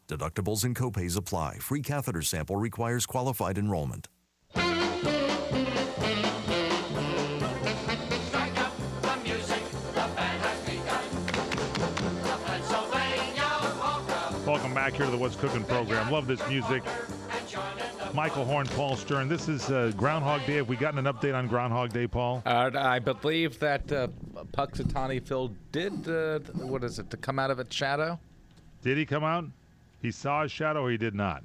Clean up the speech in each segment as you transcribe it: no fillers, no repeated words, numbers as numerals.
Deductibles and copays apply. Free catheter sample requires qualified enrollment. Welcome back here to the What's Cooking program. Love this music. Michael Horn, Paul Stern. This is Groundhog Day. Have we gotten an update on Groundhog Day, Paul? I believe that Punxsutawney Phil did, to come out of its shadow? Did he come out? He saw his shadow or he did not?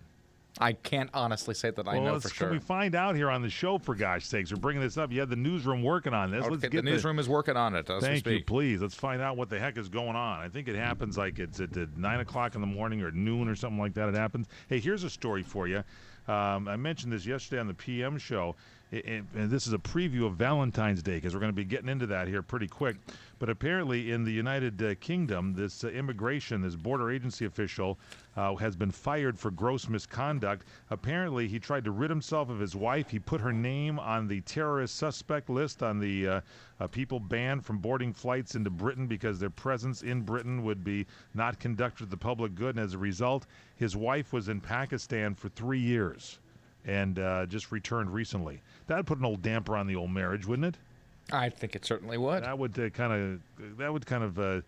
I can't honestly say that I know for sure. Can we find out here on the show, for gosh sakes? We're bringing this up. You had the newsroom working on this. Okay, Let's get the newsroom is working on it as we Thank speak. you, please. Let's find out what the heck is going on. I think it happens like it's at 9 o'clock in the morning or noon or something like that. It happens. Hey, here's a story for you. I mentioned this yesterday on the PM show, and this is a preview of Valentine's Day because we're going to be getting into that here pretty quick. But apparently in the United Kingdom, this this border agency official has been fired for gross misconduct. Apparently he tried to rid himself of his wife. He put her name on the terrorist suspect list on the people banned from boarding flights into Britain because their presence in Britain would be not conducive to the public good. And as a result, his wife was in Pakistan for 3 years and just returned recently. That would put an old damper on the old marriage, wouldn't it? I think it certainly would. That would kind of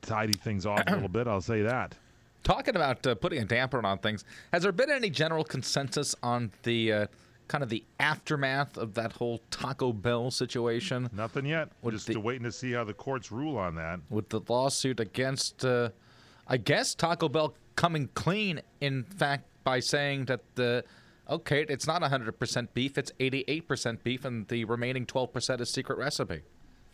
tidy things off a little bit. I'll say that. Talking about putting a damper on things, has there been any general consensus on the kind of the aftermath of that whole Taco Bell situation? Nothing yet. Just waiting to see how the courts rule on that. With the lawsuit against, I guess, Taco Bell coming clean, in fact, by saying that okay, it's not 100% beef, it's 88% beef, and the remaining 12% is secret recipe.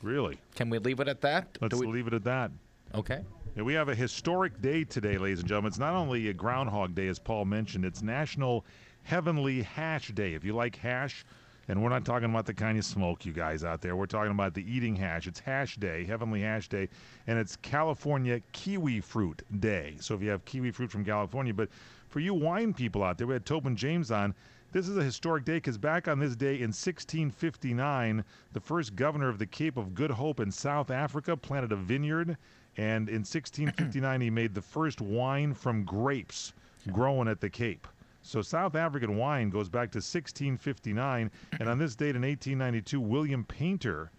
Really? Can we leave it at that? Let's leave it at that. Okay. Yeah, we have a historic day today, ladies and gentlemen. It's not only a Groundhog Day, as Paul mentioned, it's National Heavenly Hash Day. If you like hash, and we're not talking about the kind you smoke, you guys out there. We're talking about the eating hash. It's Hash Day, Heavenly Hash Day, and it's California Kiwi Fruit Day. So if you have kiwi fruit from California, but for you wine people out there, we had Tobin James on. This is a historic day because back on this day in 1659, the first governor of the Cape of Good Hope in South Africa planted a vineyard, and in 1659 he made the first wine from grapes grown at the Cape. So South African wine goes back to 1659, and on this date in 1892, William Painter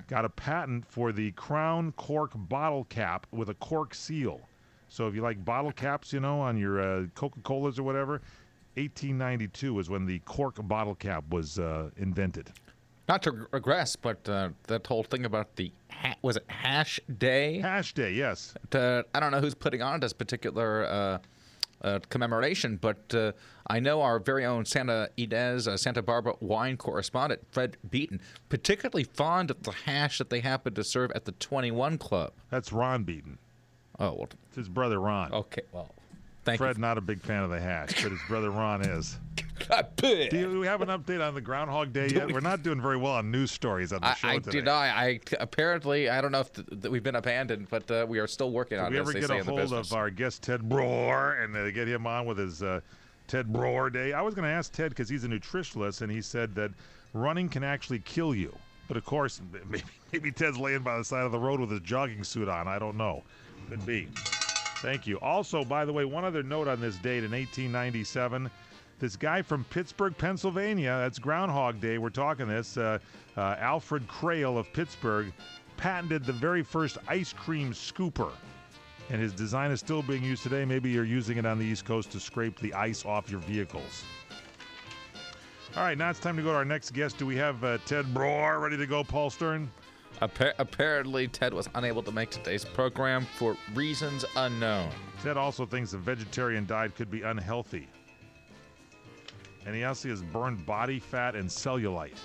got a patent for the crown cork bottle cap with a cork seal. So if you like bottle caps, on your Coca-Colas or whatever, 1892 is when the cork bottle cap was invented. Not to regress, but that whole thing about was it Hash Day? Hash Day, yes. I don't know who's putting on this particular commemoration, but I know our very own Santa Barbara wine correspondent, Fred Beaton, particularly fond of the hash that they happen to serve at the 21 Club. That's Ron Beaton. Oh, well. It's his brother Ron. Okay, well, thank you. Fred, not a big fan of the hash, but his brother Ron is. Do we have an update on the Groundhog Day yet? We're not doing very well on news stories on the show today. I apparently, I don't know if we've been abandoned, but we are still working on this. Did we ever get a hold of our guest Ted Broer and get him on with his Ted Broer Day? I was going to ask Ted because he's a nutritionist, and he said that running can actually kill you. But of course, maybe Ted's laying by the side of the road with his jogging suit on. I don't know. Could be. Thank you. Also, by the way, one other note on this date in 1897. This guy from Pittsburgh, Pennsylvania, that's Groundhog Day, we're talking this, Alfred Crail of Pittsburgh, patented the very first ice cream scooper. And his design is still being used today. Maybe you're using it on the East Coast to scrape the ice off your vehicles. All right, now it's time to go to our next guest. Do we have Ted Broer ready to go, Paul Stern? Apparently, Ted was unable to make today's program for reasons unknown. Ted also thinks a vegetarian diet could be unhealthy. And he also has burned body fat and cellulite.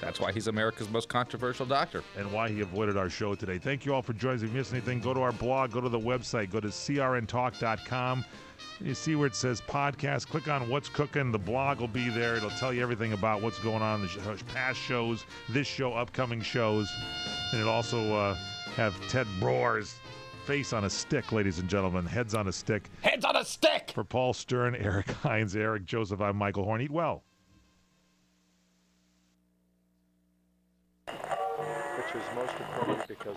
That's why he's America's most controversial doctor. And why he avoided our show today. Thank you all for joining us. If you missed anything, go to our blog, go to the website, go to crntalk.com. You see where it says podcast, click on What's Cooking. The blog will be there. It'll tell you everything about what's going on in the past shows, this show, upcoming shows. And it'll also have Ted Broer's face on a stick, ladies and gentlemen. Heads on a stick. Heads on a stick! For Paul Stern, Eric Hines, Eric Joseph, I'm Michael Horn. Eat well. Which is most important because